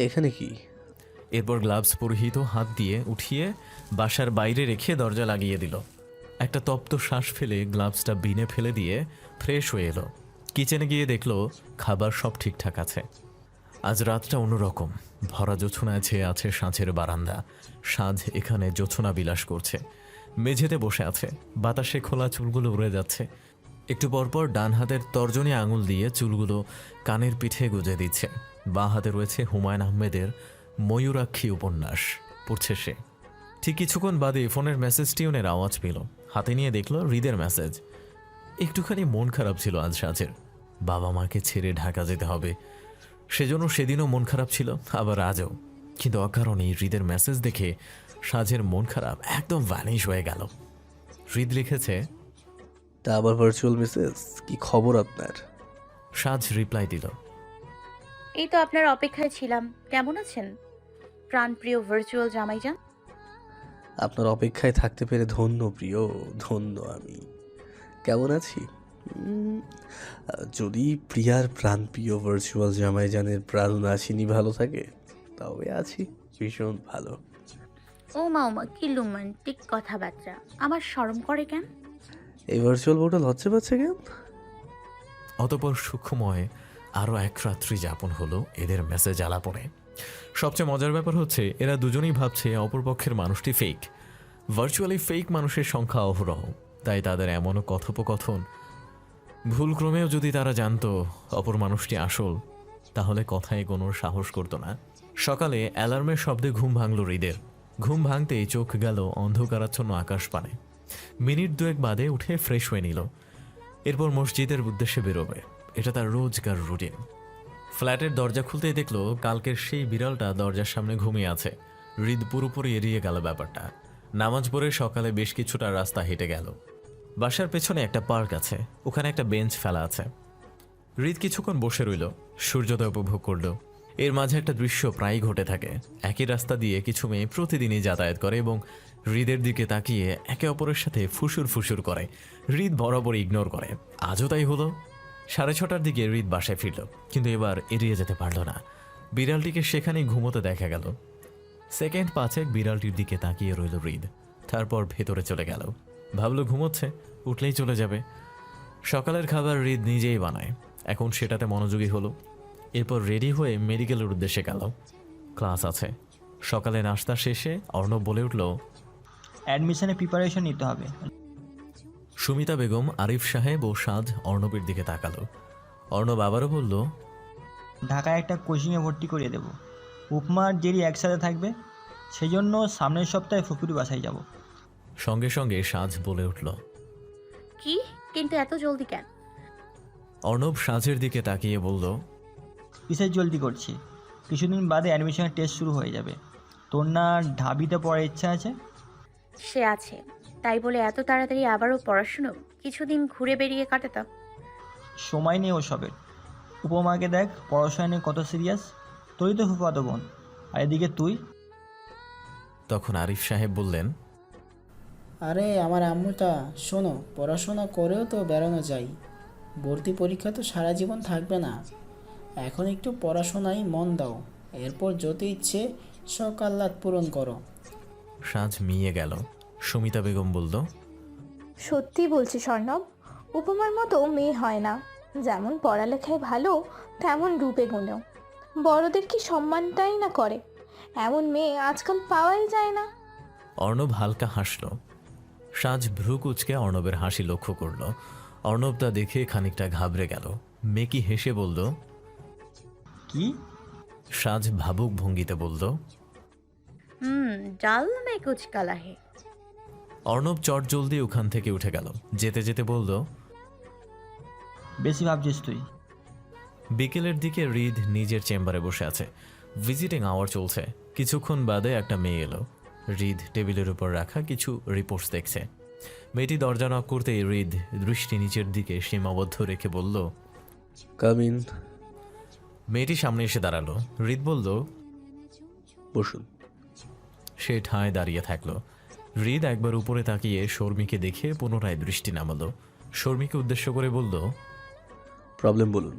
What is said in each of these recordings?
এখানে কি? এরপর গ্লাভস পরিহিত হাত দিয়ে উঠিয়ে বাসার বাইরে রেখে দরজা লাগিয়ে দিল। একটা তপ্ত শ্বাস ফেলে গ্লাভসটা বিনে ফেলে দিয়ে ফ্রেশ হয়ে এলো। কিচেনে গিয়ে দেখলো খাবার সব ঠিকঠাক আছে। আজ রাতটা অন্যরকম। ভরা জোছনায় ছেয়ে আছে সাঁঝের বারান্দা। সাঁঝ এখানে জোছনা বিলাস করছে। মেঝেতে বসে আছে, বাতাসে খোলা চুলগুলো উড়ে যাচ্ছে। একটু পরপর ডান হাতের তর্জনী আঙুল দিয়ে চুলগুলো কানের পিঠে গুজে দিচ্ছে। বাঁ হাতে রয়েছে হুমায়ুন আহমেদের ময়ূরাক্ষী উপন্যাস পড়ছে সে। ঠিক কিছুক্ষণ বাদে ফোনের মেসেজ টিউনের আওয়াজ পেল। হাতে নিয়ে দেখলো হৃদের মেসেজ। একটুখানি মন খারাপ ছিল আজ সাঁঝের। বাবা মাকে ছেড়ে ঢাকা যেতে হবে, সেজন্য সেদিনও মন খারাপ ছিল, আবার আজও। কিন্তু অকারণেই হৃদের মেসেজ দেখে সাঁঝের মন খারাপ একদম ভ্যানিশ হয়ে গেল। হৃদ লিখেছে, তা আবার ভার্চুয়াল মেসেজ? কি খবর আপনার? সাঁঝ রিপ্লাই দিল, এই তো আপনার অপেক্ষায় ছিলাম। কেমন আছেন প্রাণপ্রিয় ভার্চুয়াল জামাইজান? আপনার অপেক্ষায় থাকতে পেরে ধন্য প্রিয়, ধন্য আমি। কেমন আছি? উম, যদি প্রিয়ার প্রাণপ্রিয় ভার্চুয়াল জামাইজানের প্রাণ আসেনি ভালো থাকে, তবে আছি ভীষণ ভালো। ও মা কি রোমান্টিক কথাবার্তা। আমার শরম করে কেন? এই ভার্চুয়াল বউটা লজ্জা পাচ্ছে কেন? অতপর সূক্ষ্মময় আরও এক রাত্রি যাপন হলো এদের মেসেজ আলাপনে। সবচেয়ে মজার ব্যাপার হচ্ছে এরা দুজনেই ভাবছে অপরপক্ষের মানুষটি ফেক। ভার্চুয়ালি ফেক মানুষের সংখ্যা অহরহ, তাই তাদের এমনও কথোপকথন। ভুলক্রমেও যদি তারা জানতো অপর মানুষটি আসল, তাহলে কথায় কোনো সাহস করতো না। সকালে অ্যালার্মের শব্দে ঘুম ভাঙল হৃদের। ঘুম ভাঙতেই চোখ গেল অন্ধকারাচ্ছন্ন আকাশ পানে। মিনিট দুয়েক বাদে উঠে ফ্রেশ হয়ে নিল। এরপর মসজিদের উদ্দেশ্যে বেরোবে, এটা তার রোজকার রুটিন। ফ্ল্যাটের দরজা খুলতেই দেখলো কালকের সেই বিড়ালটা দরজার সামনে ঘুমিয়ে আছে। হৃদ পুরোপুরি এড়িয়ে গেল ব্যাপারটা। নামাজ পড়ে সকালে বেশ কিছুটা রাস্তা হেঁটে গেল। বাসার পেছনে একটা পার্ক আছে, ওখানে একটা বেঞ্চ ফেলা আছে। হৃদ কিছুক্ষণ বসে রইল, সূর্যোদয় উপভোগ করল। এর মাঝে একটা দৃশ্য প্রায়ই ঘটে থাকে। একই রাস্তা দিয়ে কিছু মেয়ে প্রতিদিনই যাতায়াত করে এবং হৃদের দিকে তাকিয়ে একে অপরের সাথে ফুসুর ফুসুর করে। হৃদ বরাবর ইগনোর করে। আজও তাই হলো। 6:30টার দিকে হৃদ বাসায় ফিরল, কিন্তু এবার এড়িয়ে যেতে পারল না। বিড়ালটিকে সেখানেই ঘুমোতে দেখা গেল। সেকেন্ড 5 বিড়ালটির দিকে তাকিয়ে রইল হৃদ। তারপর ভেতরে চলে গেল। ভাবলো ঘুমোচ্ছে, উঠলেই চলে যাবে। সকালের খাবার হৃদ নিজেই বানায়, এখন সেটাতে মনোযোগী হলো। এরপর রেডি হয়ে মেডিকেলের উদ্দেশ্যে গেল। ক্লাস আছে। সকালে নাস্তা শেষে অর্ণব বলে উঠল, অ্যাডমিশনে প্রিপারেশন নিতে হবে। সুমিতা বেগম, আরিফ সাহেব ও সাজ অর্ণবের দিকে তাকালো। অর্ণব আবারও বলল, ঢাকায় একটা কোচিংয়ে ভর্তি করিয়ে দেব। উপমা আর জেরি একসাথে থাকবে, সেই জন্য সামনের সপ্তাহে ফুপুরি বাসায় যাব। সঙ্গে সঙ্গে সাজ বলে উঠল। কি কিন্তু এত জলদি কেন? অর্ণব সাজের দিকে তাকিয়ে বলল, কিসের জলদি করছি? কিছুদিন বাদে অ্যাডমিশনের টেস্ট শুরু হয়ে যাবে। তোর না ঢাবিতে পড়ার ইচ্ছা আছে? সে আছে, তাই বলে এত তাড়াতাড়ি আবারও পড়াশুনো? কিছুদিন ঘুরে বেরিয়ে কাটাতাম। সময় নেই ওসবের। উপমাকে দেখ পড়াশোনা নিয়ে কত সিরিয়াস। তোরই তো ফুফাতো বোন, আর এদিকে তুই। তখন আরিফ সাহেব বললেন, আরে আমার আম্মুটা শোনো, পড়াশোনা করেও তো বেড়ানো যায়। ভর্তি পরীক্ষা তো সারা জীবন থাকবে না। এখন একটু পড়াশোনায় মন দাও, এরপর যত ইচ্ছে শখ আহ্লাদ পূরণ করো। সাজ মিয়ে গেল। সুমিতা বেগম বলল, সত্যি বলছি স্বর্ণব, উপমার মতো মেয়ে হয় না। যেমন পড়ালেখায় ভালো, তেমন রূপে গুণেও। বড়দের কি সম্মানটাই না করে, এমন মেয়ে আজকাল পাওয়াই যায় না। অর্ণব হালকা হাসল। সাজ ভ্রু কুচকে অর্ণবের হাসি লক্ষ্য করল। অর্ণব তা দেখে খানিকটা ঘাবড়ে গেল। মেকি হেসে বলল, কি? সাজ ভাবুক ভঙ্গিতে বলল, ডাল মে কুচ কালা হে। অর্ণব চট জলদি ওখান থেকে উঠে গেল। যেতে যেতে বলল, বেশি ভাবছিস তুই। বিকেলের দিকে হৃদ নিজের চেম্বারে বসে আছে। ভিজিটিং আওয়ার চলছে। কিছুক্ষণ বাদে একটা মেয়ে এলো। হৃদ টেবিলের উপর রাখা কিছু রিপোর্টস দেখছে। মেয়েটি দরজা নক করতেই হৃদ দৃষ্টি নিচের দিকে সীমাবদ্ধ রেখে বলল, কাম ইন। মেয়েটি সামনে এসে দাঁড়ালো। হৃদ বলল, বসুন। সে ঠায় দাঁড়িয়ে থাকলো। হৃদ একবার উপরে তাকিয়ে শর্মিকে দেখে পুনরায় দৃষ্টি নামালো। শর্মিকে উদ্দেশ্য করে বলল, প্রবলেম বলুন।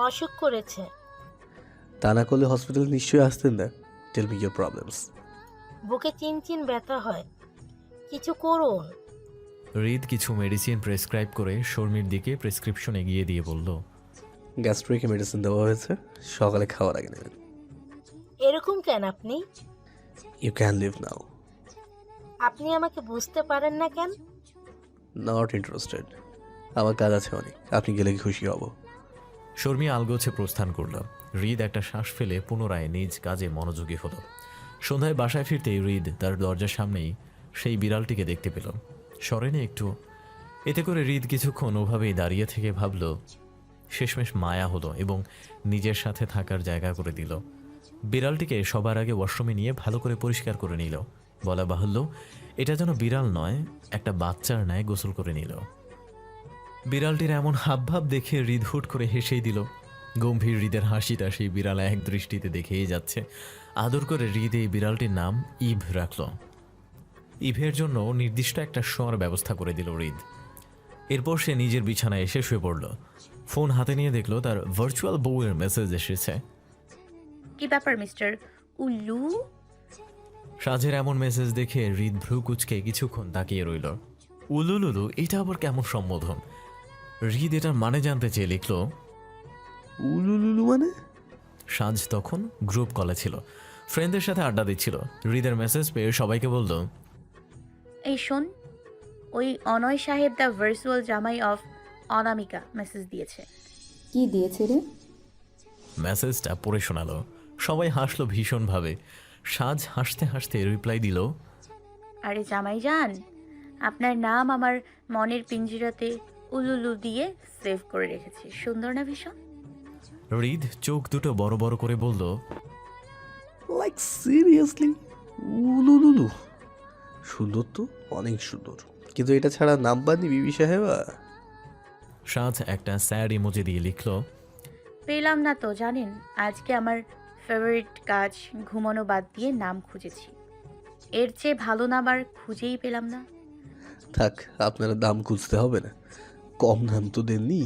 অসুখ করেছে। তা না করলে হসপিটালে নিশ্চয়ই আসতেন না। Tell me your problems. বুকে চিনচিন ব্যথা হয়, কিছু করুন। হৃদ কিছু মেডিসিন প্রেসক্রাইব করে শর্মির দিকে প্রেসক্রিপশন এগিয়ে দিয়ে বলল, গ্যাস্ট্রিকে মেডিসিন দেওয়া হয়েছে, সকালে খাওয়ার আগে নেবেন। এরকম কেন আপনি? ইউ ক্যান লিভ নাও। আপনি আমাকে বুঝতে পারেন না কেন? Not interested. আমার কাজ আছে অনেক, আপনি গেলে খুশি হব। শর্মি আলগোছে প্রস্থান করল। হৃদ একটা শ্বাস ফেলে পুনরায় নিজ কাজে মনোযোগী হলো। সন্ধ্যায় বাসায় ফিরতেই হৃদ তার দরজার সামনেই সেই বিড়ালটিকে দেখতে পেল। সরেনি একটু। এতে করে হৃদ কিছুক্ষণ ওভাবেই দাঁড়িয়ে থেকে ভাবল, শেষমেশ মায়া হলো এবং নিজের সাথে থাকার জায়গা করে দিল। বিড়ালটিকে সবার আগে ওয়াশরুমে নিয়ে ভালো করে পরিষ্কার করে নিল। বলা বাহুল্য, এটা যেন বিড়াল নয়, একটা বাচ্চার ন্যায় গোসল করে নিল। বিড়ালটির এমন হাবভাব দেখে হৃদ হুট করে হেসেই দিল। গম্ভীর হৃদের হাসিটা সেই বিড়াল এক দৃষ্টিতে দেখেই যাচ্ছে। আদর করে হৃদ এই বিড়ালটির নাম ইভ রাখল। ইভের জন্য নির্দিষ্ট একটা শোয়ার ব্যবস্থা করে দিল হৃদ। এরপর সে নিজের বিছানায় এসে শুয়ে পড়ল। ফোন হাতে নিয়ে দেখলো তার ভার্চুয়াল বউয়ের মেসেজ এসেছে। কি ব্যাপার মিস্টার উল্লু? সাজের এমন মেসেজ দেখে হৃদ ভ্রু কুচকে কিছুক্ষণ তাকিয়ে রইল। উলুলুলু, এটা আবার কেমন সম্বোধন? হৃদ এটার মানে জানতে চেয়ে লিখল। উলুলুলু মানে? সাজ তখন গ্রুপ কলে ছিল, ফ্রেন্ডদের সাথে আড্ডা দিচ্ছিল। হৃদের মেসেজ পেয়ে সবাইকে বলল, এই শোন, ওই অনয় সাহেব দ্য ভার্চুয়াল জামাই অফ অনামিকা মেসেজ দিয়েছে। কি দিয়েছে রে? মেসেজটা পড়ে শোনালো। সবাই হাসলো ভীষণভাবে। সাজ হাসতে হাসতে রিপ্লাই দিল, আরে জামাই যান, আপনার নাম আমার মনের পিঞ্জিরাতে উলুলু দিয়ে সেভ করে রেখেছি। সুন্দর না ভীষণ? হৃদ চোখ দুটো বড় বড় করে বলল, লাইক সিরিয়াসলি? উলুলুলু সুন্দর তো, অনেক সুন্দর, কিন্তু এটা ছাড়া নাম্বার নি বিবি সাহেবা। সাজ একটা স্যাড ইমোজি দিয়ে লিখল, পেলাম না তো জানেন, আজকে আমার ফেভারিট কাজ ঘুমানো বাদ দিয়ে নাম খুঁজেছি। এর চেয়ে ভালো নাম আর খুঁজেই পেলাম না। থাক, আপনারা দাম খুঁজতে হবে না, কম নাম তো দেননি।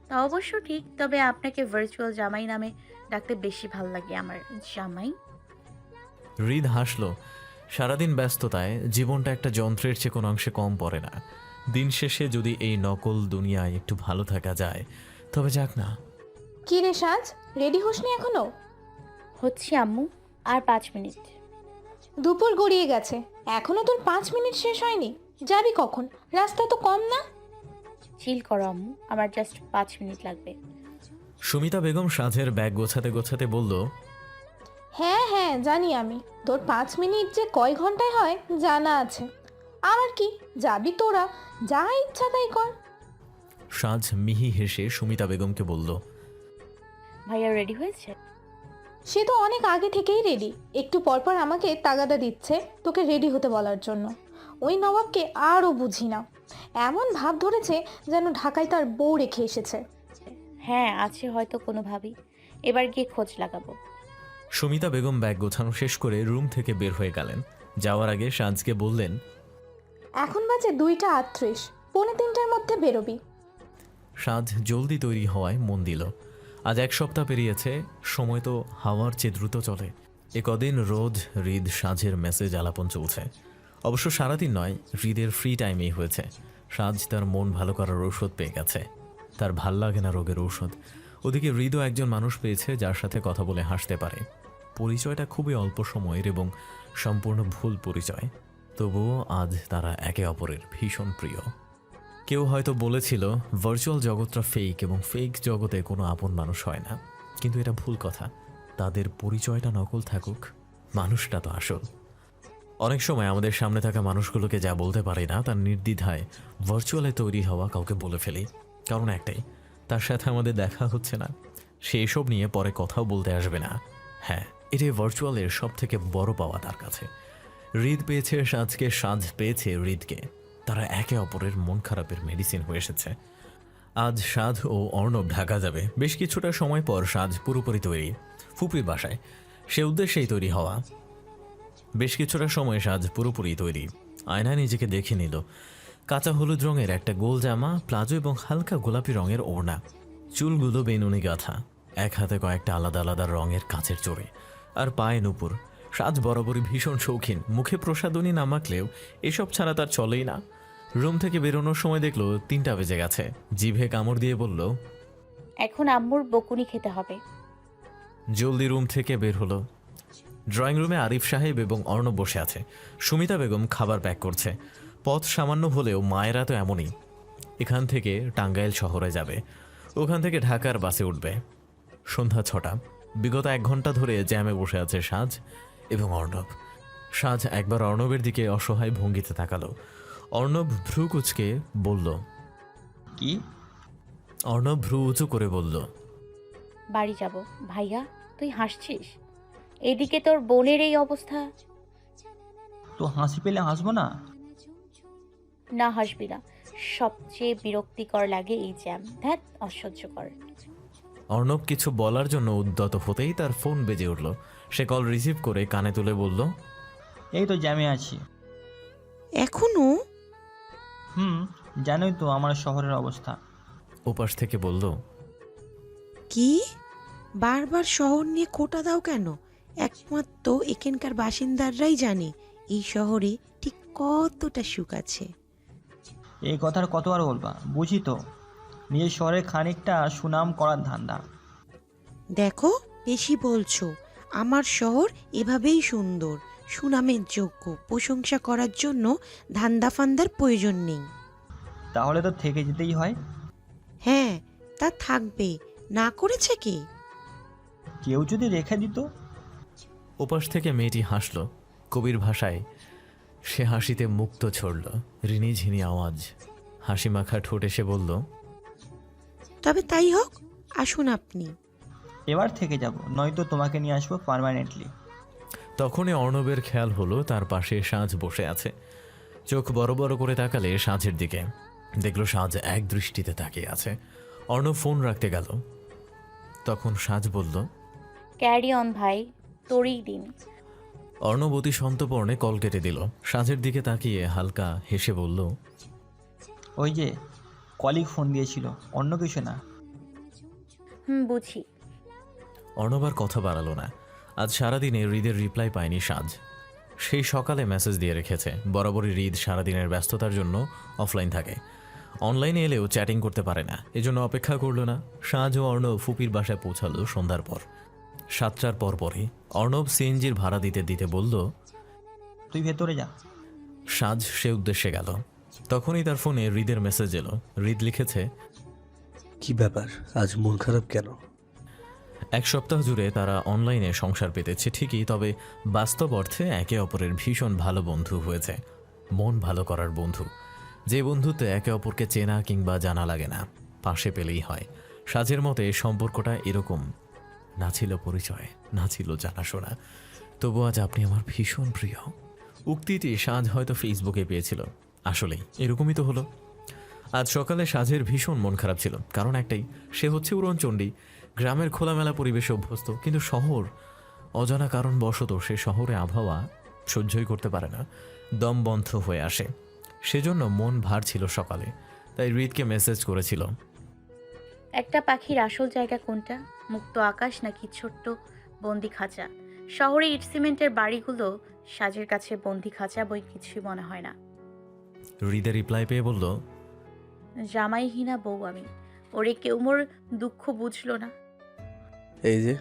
তা অবশ্য ঠিক, তবে আপনাকে ভার্চুয়াল জামাই নামে ডাকতে বেশি ভাল লাগে আমার জামাই। হৃদ হাসল। সারাদিন ব্যস্ততায় জীবনটা একটা যন্ত্রের চেয়ে কোনো অংশে কম পড়ে না। দিন শেষে যদি এই নকল দুনিয়ায় একটু ভালো থাকা যায় তবে যাক না। কি রে সাজ, রেডি হোসনি এখনো? হচ্ছি আম্মু, আর 5 মিনিট। দুপুর গড়িয়ে গেছে, এখনো তোর 5 মিনিট শেষ হয়নি? যাবি কখন? রাস্তা তো কম না? চিল করো আম্মু, আমার জাস্ট 5 মিনিট লাগবে। সুমিতা বেগম সাজের ব্যাগ গোছাতে গোছাতে বলল, হ্যাঁ হ্যাঁ জানি আমি, তোর 5 মিনিট যে কয় ঘন্টায় হয় জানা আছে। আমার কি, যাবি তোরা, যা ইচ্ছা তাই কর। সাজ মিহি হেসে সুমিতা বেগমকে বলল, ভাইয়া রেডি হয়েছে? সে তো অনেক আগে থেকেই রেডি, একটু পরপর আমাকে তাগাদা দিচ্ছে তোকে রেডি হতে বলার জন্য। ওই নবাবকে আরও বুঝি না, এমন ভাব ধরেছে যেন ঢাকায় তার বউ রেখে এসেছে। হ্যাঁ আছে হয়তো কোনোভাবেই, এবার গিয়ে খোঁজ লাগাবো। সুমিতা বেগম ব্যাগ গোছানো শেষ করে রুম থেকে বের হয়ে গেলেন। যাওয়ার আগে সাজকে বললেন, এখন বাজে 2:38, 2:45-র মধ্যে বেরোবি। সাজ জলদি তৈরি হওয়ায় মন দিল। আজ 1 সপ্তাহ পেরিয়েছে, সময় তো হাওয়ার চেয়ে দ্রুত চলে। এ কদিন রোজ হৃদ সাজের মেসেজ আলাপন চলছে। অবশ্য সারাদিন নয়, হৃদের ফ্রি টাইমেই হয়েছে। সাজ তার মন ভালো করার ঔষধ পেয়ে গেছে, তার ভাল লাগে না রোগের ঔষধ। ওদিকে হৃদও একজন মানুষ পেয়েছে যার সাথে কথা বলে হাসতে পারে। পরিচয়টা খুবই অল্প সময়ের এবং সম্পূর্ণ ভুল পরিচয়, তবুও আজ তারা একে অপরের ভীষণ প্রিয়। কেউ হয়তো বলেছিল ভার্চুয়াল জগৎটা ফেক এবং ফেক জগতে কোনো আপন মানুষ হয় না, কিন্তু এটা ভুল কথা। তাদের পরিচয়টা নকল থাকুক, মানুষটা তো আসল। অনেক সময় আমাদের সামনে থাকা মানুষগুলোকে যা বলতে পারি না তার নির্দ্বিধায় ভার্চুয়ালে তৈরি হওয়া কাউকে বলে ফেলি। কারণ একটাই, তার সাথে আমাদের দেখা হচ্ছে না, সে এসব নিয়ে পরে কথাও বলতে আসবে না। হ্যাঁ, এটাই ভার্চুয়ালের সব থেকে বড় পাওয়া তার কাছে। হৃদ পেয়েছে সাজকে, সাজ পেয়েছে হৃদকে। তারা একে অপরের মন খারাপের মেডিসিন হয়ে এসেছে। আজ সাজ ও অর্ণব ঢাকা যাবে। বেশ কিছুটা সময় পর সাজ পুরোপুরি তৈরি, ফুপির বাসায়। সে উদ্দেশ্যেই তৈরি হওয়া। বেশ কিছুটা সময় সাজ পুরোপুরি তৈরি। আয়নায় নিজেকে দেখে নিল। কাঁচা হলুদ রঙের একটা গোল জামা, প্লাজো এবং হালকা গোলাপি রঙের ওড়না, চুলগুলো বেনুনি গাঁথা, এক হাতে কয়েকটা আলাদা আলাদা রঙের কাচের চড়ে, আর পায়ে নুপুর। সাজ বরাবরই ভীষণ শৌখিন, মুখে প্রসাদনী না মাখলেও এসব ছাড়া তার চলেই না। রুম থেকে বেরোনোর সময় দেখলো 3টা বেজে গেছে। জিভে কামড় দিয়ে বলল, এখন আম্মুর বকুনি খেতে হবে। জলদি রুম থেকে বের হলো। ড্রয়িং রুমে আরিফ সাহেব এবং অর্ণব বসে আছে। সুমিতা বেগম খাবার প্যাক করছে। পথ সামান্য হলেও মায়েরা তো এমনই। এখান থেকে টাঙ্গাইল শহরে যাবে, ওখান থেকে ঢাকার বাসে উঠবে। সন্ধ্যা 6টা। বিগত 1 ঘন্টা ধরে জ্যামে বসে আছে সাজ এবং অর্ণব। সাজ একবার অর্ণবের দিকে অসহায় ভঙ্গিতে তাকালো। অর্ণব ভ্রু কুচকে বলল, কি? অর্ণব ভ্রু উঁচু করে বলল, বাড়ি যাব। ভাইয়া তুই হাসছিস? এদিকে তোর বোনের এই অবস্থা। তো হাসি পেলে হাসবো না? না হাসবি না। সবচেয়ে বিরক্তিকর লাগে এই জ্যাম, ধ্যাত অসহ্যকর। অর্ণব কিছু বলার জন্য উদ্যত হতেই তার ফোন বেজে উঠল। সে কল রিসিভ করে কানে তুলে বলল, এই তো জ্যামে আছি। এখনো? জানোই তো আমার শহরের অবস্থা। ওপাশ থেকে বলল, কি? বারবার শহর নিয়ে খোঁটা দাও কেন? একমাত্র এখানকার বাসিন্দারাই জানে এই শহরে ঠিক কতটা সুখ আছে। এই কথার কতবার বলবা? বুঝি তো, নিজের শহরে খানিকটা সুনাম করার ধান্দা। দেখো, বেশি বলছো। আমার শহর এভাবেই সুন্দর, সুনামের যোগ্য। প্রশংসা করার জন্য ধান্দা ফান্দার প্রয়োজন নেই। তাহলে তো থেকে যেতেই হয়। হ্যাঁ, তা থাকবে। না করেছে কে? কেউ যদি রেখে দিত। ওপাশ থেকে মেয়েটি হাসল কবির ভাষায়। সে হাসিতে মুক্ত ছড়ল, ঋণী ঝিনি আওয়াজ। হাসি মাখা ঠোঁটে সে বলল, তবে তাই হোক, আসুন আপনি। এবার থেকে যাব, নয়তো তোমাকে নিয়ে আসবো পার্মানেন্টলি। তখনই অর্ণবের খেয়াল হলো তার পাশে সাজ বসে আছে। চোখ বড় বড় করে তাকালে সাজের দিকে, দেখলো সাজ এক দৃষ্টিতে তাকিয়ে আছে। অর্ণব ফোন রাখতে গেল, তখন সাজ বলল, ক্যারি অন ভাই, তোরই দিন। অর্ণব অতি সন্তর্পণে কল কেটে দিল। সাজের দিকে তাকিয়ে হালকা হেসে বলল, ওই যে কলিগ ফোন দিয়েছিল, অন্য কিছু না। বুঝি। অর্ণব আর কথা বাড়ালো না। আজ সারাদিনে হৃদের রিপ্লাই পায়নি সাজ। সেই সকালে মেসেজ দিয়ে রেখেছে। বরাবরই হৃদ সারাদিনের ব্যস্ততার জন্য অফলাইন থাকে, অনলাইনে এলেও চ্যাটিং করতে পারে না। এজন্য অপেক্ষা করলো না। সাজ ও অর্ণব ফুপির বাসায় পৌঁছালো সন্ধ্যার পর। 7টার পরই অর্ণব সিএনজির ভাড়া দিতে দিতে বলল, তুই ভেতরে যা। সাজ সে উদ্দেশ্যে গেল। তখনই তার ফোনে হৃদের মেসেজ এলো। হৃদ লিখেছে, কি ব্যাপার, আজ মন খারাপ কেন? 1 সপ্তাহ জুড়ে তারা অনলাইনে সংসার পেতেছে ঠিকই, তবে বাস্তব অর্থে একে অপরের ভীষণ ভালো বন্ধু হয়েছে। মন ভালো করার বন্ধু, যে বন্ধুত্বে একে অপরকে চেনা কিংবা জানা লাগে না, পাশে পেলেই হয়। সাজের মতে সম্পর্কটা এরকম। না ছিল পরিচয়, না ছিল জানাশোনা, তবু আজ আপনি আমার ভীষণ প্রিয়। উক্তিটি সাজ হয়তো ফেসবুকে পেয়েছিল। আসলেই এরকমই তো হলো। আজ সকালে সাজের ভীষণ মন খারাপ ছিল, কারণ একটাই, সে হচ্ছে উড়নচণ্ডী। গ্রামের খোলামেলা পরিবেশে অভ্যস্ত, কিন্তু শহর অজানা কারণবশত সে শহরে আবহাওয়া সহ্যই করতে পারে না, দম বন্ধ হয়ে আসে। সেজন্য মন ভার ছিল সকালে, তাই হৃদকে মেসেজ করেছিল, একটা পাখির আসল জায়গা কোনটা? মুক্ত আকাশ নাকি ছোট্ট বন্দি খাঁচা? শহরে ইট সিমেন্টের বাড়িগুলো সাজের কাছে বন্দি খাঁচা বই কিছুই মনে হয় না। হৃদের রিপ্লাই পেয়ে বলল, জামাইহীনা বউ আমি। ওরে কেউ মোর দুঃখ বুঝলো না। এই যে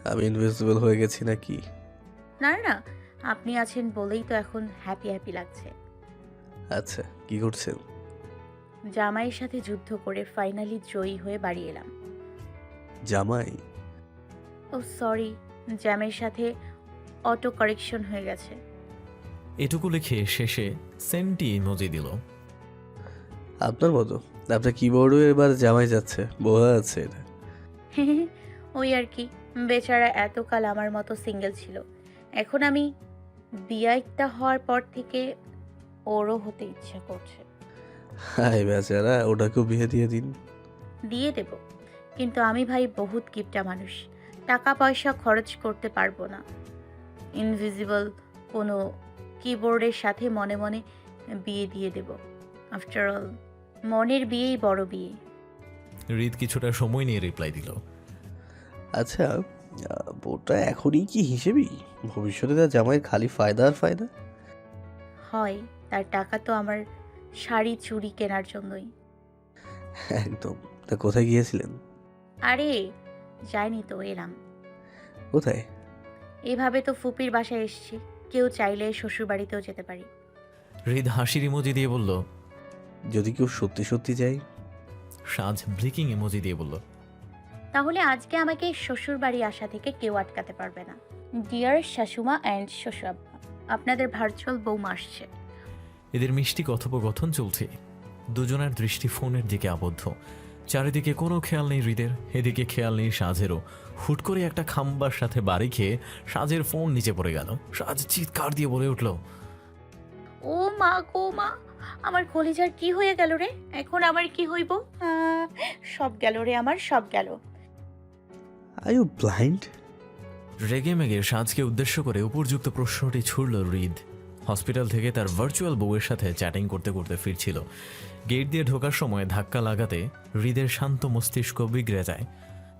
আমি ইনভিজিবল হয়ে গেছি নাকি? না না, আপনি আছেন বলেই তো এখন হ্যাপি হ্যাপি লাগছে। আচ্ছা, কি করছেন? জামাইয়ের সাথে যুদ্ধ করে ফাইনালি জয়ী হয়ে বাড়ি এলাম। জামাই? ও সরি, জ্যামের সাথে অটো কারেকশন হয়ে গেছে। এটুকু লিখে শেষে সেন্টি ইমোজি দিল। আপনার মতো আপনার কিবোর্ডও এবার জামাই যাচ্ছে, বোঝা যাচ্ছে এটা। ওই আর কি, বেচারা এতকাল আমার মতো সিঙ্গেল ছিল, এখন আমি বিয়াইটা হওয়ার পর থেকে ওরও হতে ইচ্ছা করছে। হাই বেচারা, ওটাকেও বিয়ে দিয়ে দিন। দিয়ে দেব, কিন্তু আমি ভাই বহুত কিপটা মানুষ, টাকা পয়সা খরচ করতে পারবো না। ইনভিজিবল কোনো কিবোর্ডের সাথে মনে মনে বিয়ে দিয়ে দেব। আফটার অল মনের বিয়েই বড় বিয়ে। হৃদ কিছুটা সময় নিয়ে রিপ্লাই দিল, আচ্ছা, বউটা এখনই কি হিসেবেই? ভবিষ্যতে তার জামাইয়ের খালি ফায়দা আর ফায়দা। হয়, তার টাকা তো আমার শাড়ি চুড়ি কেনার জন্যই। একদম। তা কোথায় গিয়েছিলেন? আরে যাইনি তো, এলাম। কোথায়? এভাবে তো ফুপির বাসায় এসেছি, কেউ চাইলে শ্বশুর বাড়িতেও যেতে পারি। হৃদ হাসির ইমোজি দিয়ে বলল। যদি কেউ সত্যি সত্যি যায়? সাজ ব্লিকিং ইমোজি দিয়ে বলল। তাহলে আজকে আমাকে শ্বশুর বাড়ি আসা থেকে কেউ আটকাতে পারবে না। ডিয়ার শাশুমা অ্যান্ড শ্বশুরাব্বা, আপনাদের ভার্চুয়াল বৌমা আসছে। এদের মিষ্টি কথোপকথন চলছে। দুজনের দৃষ্টি ফোনের দিকে আবদ্ধ। চারিদিকে কোনো খেয়াল নেই হৃদের, এদিকে খেয়াল নেই সাজেরও। হুট করে একটা খাম্বার সাথে বাড়ি খেয়ে সাজের ফোন নিচে পড়ে গেল। সাজ চিৎকার দিয়ে বলে উঠল। ও মা গো মা, আমার কলিজার কি হয়ে গেল রে? এখন আমার কি হইব? সব গেল রে, আমার সব গেল। Are you blind? রেগে মেগে সাজকে উদ্দেশ্য করে উপযুক্ত প্রশ্নটি ছুড়ল হৃদ। হসপিটাল থেকে তার ভার্চুয়াল বউয়ের সাথে চ্যাটিং করতে করতে ফিরছিল। গেট দিয়ে ঢোকার সময় ধাক্কা লাগাতে হৃদের শান্ত মস্তিষ্ক বিগড়ে যায়।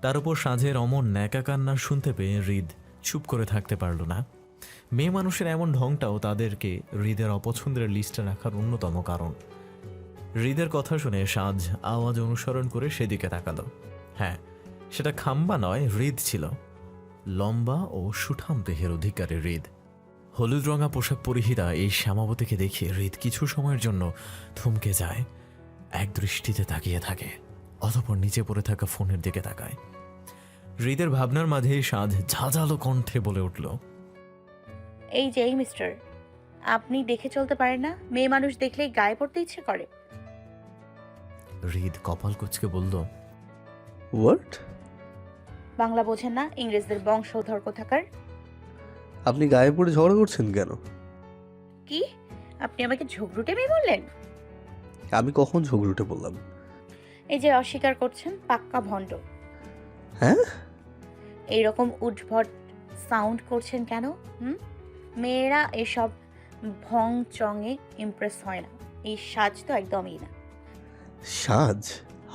তার উপর সাজের অমন ন্যাকা কান্না শুনতে পেয়ে হৃদ চুপ করে থাকতে পারল না। মেয়ে মানুষের এমন ঢংটাও তাদেরকে হৃদের অপছন্দের লিস্টে রাখার অন্যতম কারণ। হৃদের কথা শুনে সাজ আওয়াজ অনুসরণ করে সেদিকে তাকালো। হ্যাঁ, সেটা খাম্বা নয়, হৃদ ছিল। লম্বা ও সুঠাম দেহের অধিকারী হৃদ। হলুদ রঙা পোশাক পরিহিতা এই শ্যামাবতীকে দেখে হৃদ কিছু সময়ের জন্য থমকে যায়। এক দৃষ্টিতে তাকিয়ে থাকে, অতঃপর নিচে পড়ে থাকা ফোনের দিকে তাকায়। হৃদের ভাবনার মাঝেই সাজ ঝাঁঝালো কণ্ঠে বলে উঠল। এই যে মিস্টার, আপনি দেখে চলতে পারেন না? মেয়ে মানুষ দেখলেই গায়ে পড়তে ইচ্ছে করে। হৃদ কপাল কুঁচকে বলল। হোয়াট? বাংলা বোঝেন না? ইংরেজদের বংশধর কোথাকার। আপনি গায়ে পড়ে ঝগড়া করছেন কেন? কি? আপনি আমাকে ঝগড়ুটে মেয়ে বললেন? আমি কখন ঝগড়ুটে বললাম? এই যে অস্বীকার করছেন, পাক্কা ভণ্ড। হ্যাঁ? এইরকম উদ্ভট সাউন্ড করছেন কেন? মেয়েরা এসব ভং চঙে ইমপ্রেস হয় না। এই সাজ তো একদমই না। সাজ?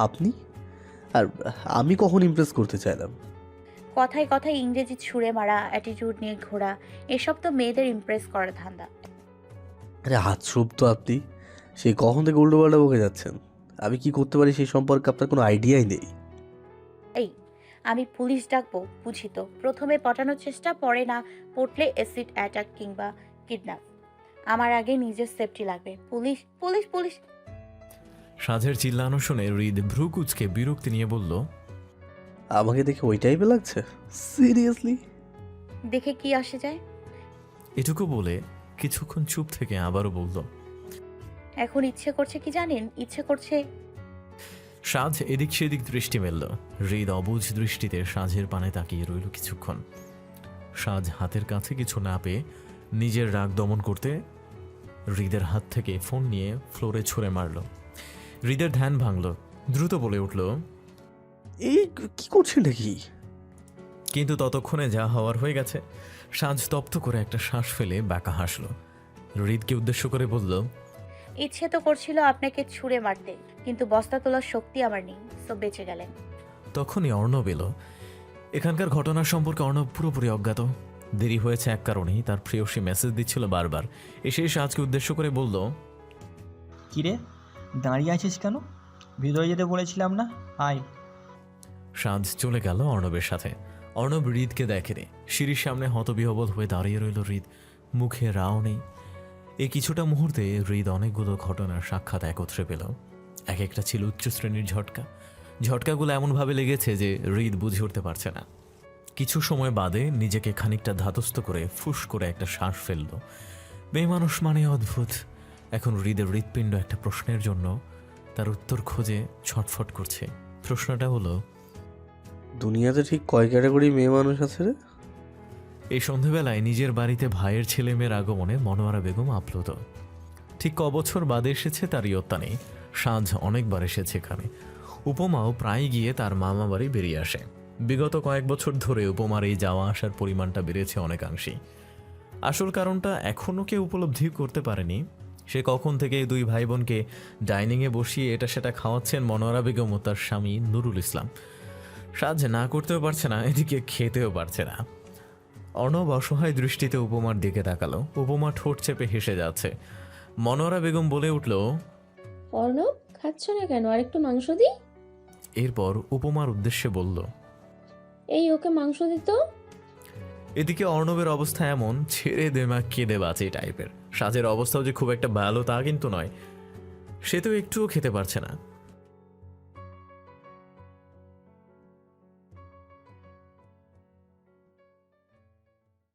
আপনি? আর আমি কখন ইমপ্রেস করতে চাইলাম? কথায় কথায় ইংরেজি ছুঁড়ে মারা, অ্যাটিটিউড নিয়ে ঘোরা, এসব তো মেয়েদের ইমপ্রেস করার ধান্দা। আরে আজব তো আপনি, সেই কখন থেকে উল্টো পাল্টা বকে যাচ্ছেন। আমি কি করতে পারি সেই সম্পর্কে আপনার কোনো আইডিয়াই নেই। এই, আমি পুলিশ ডাকবো বুঝি তো? প্রথমে পটানোর চেষ্টা, পরে না পটলে অ্যাসিড অ্যাটাক কিংবা কিডন্যাপ। আমার আগে নিজের সেফটি লাগবে। Police police police. সাজের চিল্লানো শুনে হৃদ ভ্রু কুঁচকে বিরক্তি নিয়ে বলল। আমাকে দেখে ওই টাইপের লাগছে? সিরিয়াসলি? দেখে কি আসে যায়? এটুকু বলে কিছুক্ষণ চুপ থেকে আবারও বলল। এখন ইচ্ছে করছে কি জানেন? ইচ্ছে করছে। সাজ এদিক সেদিক দৃষ্টি মেলল। হৃদ অবুঝ দৃষ্টিতে সাজের পানে তাকিয়ে রইল কিছুক্ষণ। সাজ হাতের কাছে কিছু না পেয়ে নিজের রাগ দমন করতে হৃদের হাত থেকে ফোন নিয়ে ফ্লোরে ছুঁড়ে মারল। হৃদের ধ্যান ভাঙল, দ্রুত বলে উঠল। এই কি করছেন নাকি? কিন্তু ততক্ষণে যা হওয়ার হয়ে গেছে। সাজ তপ্ত করে একটা শ্বাস ফেলে বাঁকা হাসল। হৃদকে উদ্দেশ্য করে বলল। ইচ্ছে তো করছিল আপনাকে ছুঁড়ে মারতে, কিন্তু বস্তা তোলার শক্তি আমার নেই, সো বেঁচে গেলেন। তখনই অর্ণব এলো। এখানকার ঘটনা সম্পর্কে অর্ণব পুরোপুরি অজ্ঞাত। দেরি হয়েছে এক কারণেই, তার প্রেয়সী মেসেজ দিচ্ছিল বারবার। এসে সাজকে উদ্দেশ্য করে বলল। কিরে, দাঁড়িয়ে আছিস কেন? ভিতরে যেতে বলেছিলাম না? আয়। সাজ চলে গেল অর্ণবের সাথে। অর্ণব হৃদকে দেখেনি। সিঁড়ির সামনে হতবিহবল হয়ে দাঁড়িয়ে রইল হৃদ, মুখে রাও নেই। এই কিছুটা মুহূর্তে হৃদ অনেকগুলো ঘটনার সাক্ষাৎ একত্রে পেল। এক একটা ছিল উচ্চ শ্রেণীর ঝটকা। ঝটকাগুলো এমনভাবে লেগেছে যে হৃদ বুঝে উঠতে পারছে না। কিছু সময় বাদে নিজেকে খানিকটা ধাতস্থ করে ফুস করে একটা শ্বাস ফেলল। মেয়ে মানুষ মানে অদ্ভুত। এখন হৃদের হৃৎপিণ্ড একটা প্রশ্নের জন্য তার উত্তর খোঁজে ছটফট করছে। প্রশ্নটা হলো, দুনিয়াতে ঠিক কয় ক্যাটাগরি মেয়ে মানুষ আছে রে? এই সন্ধেবেলায় নিজের বাড়িতে ভাইয়ের ছেলে মেয়ের আগমনে মনোয়ারা বেগম আপ্লুত। ঠিক কবছর বাদে এসেছে তার ইয়ত্তা নেই। সাজ অনেকবার এসেছে এখানে। উপমাও প্রায় গিয়ে তার মামা বাড়ি বেরিয়ে আসে। বিগত কয়েক বছর ধরে উপমার এই যাওয়া আসার পরিমাণটা বেড়েছে অনেকাংশেই। আসল কারণটা এখনও কেউ উপলব্ধি করতে পারেনি। সে কখন থেকে দুই ভাই বোনকে ডাইনিংয়ে বসিয়ে এটা সেটা খাওয়াচ্ছেন মনোয়ারা বেগম ও তার স্বামী নুরুল ইসলাম। সাজ না করতেও পারছে না, এদিকে খেতেও পারছে না। অর্ণব অসহায় দৃষ্টিতে উপমার দিকে তাকালো। উপমা ঠোঁট চেপে হেসে যাচ্ছে। মনোয়ারা বেগম বলে উঠল, অর্ণব, খাচ্ছ না কেন? আর একটু মাংস দিই? এরপর উপমার উদ্দেশ্যে বলল, এই ওকে মাংস দিত। এদিকে অর্ণবের অবস্থা এমন, ছেড়ে দেমা কেঁদে বাঁচে টাইপের। সাজের অবস্থাও যে খুব একটা ভালো তা কিন্তু নয়, সে তো একটুও খেতে পারছে না।